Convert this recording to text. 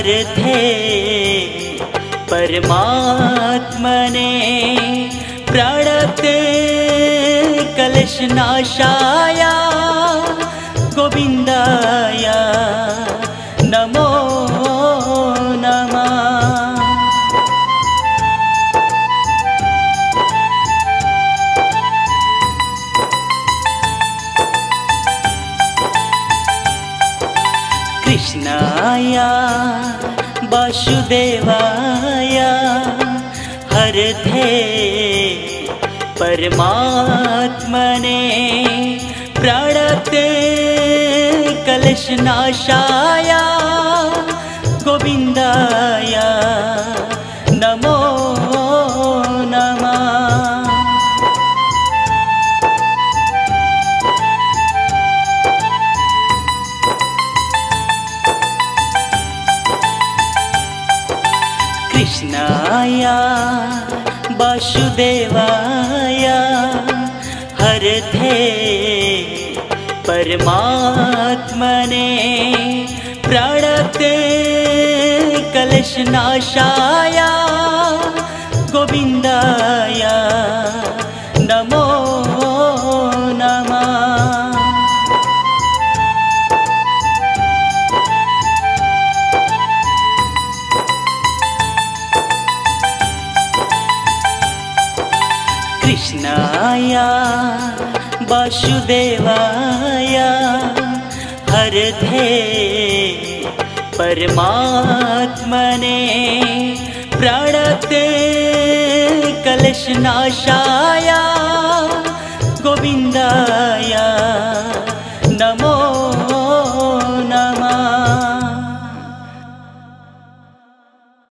हरथे परमात्मने प्रणते कलशनाशाय गोविन्दाय नमो नमः। कृष्णाय वासुदेवाय हरथे परमात्मने प्रणते कलशनाशाय गोविन्दाय नमो नमः। कृष्णाय वासुदेवाय हरथे परमात्मने प्रणते कलशनाशाय गोविन्दाय नमो नमः। कृष्णाय वासुदेवाय हरथे परमात्मने प्रणते कलशनाशाय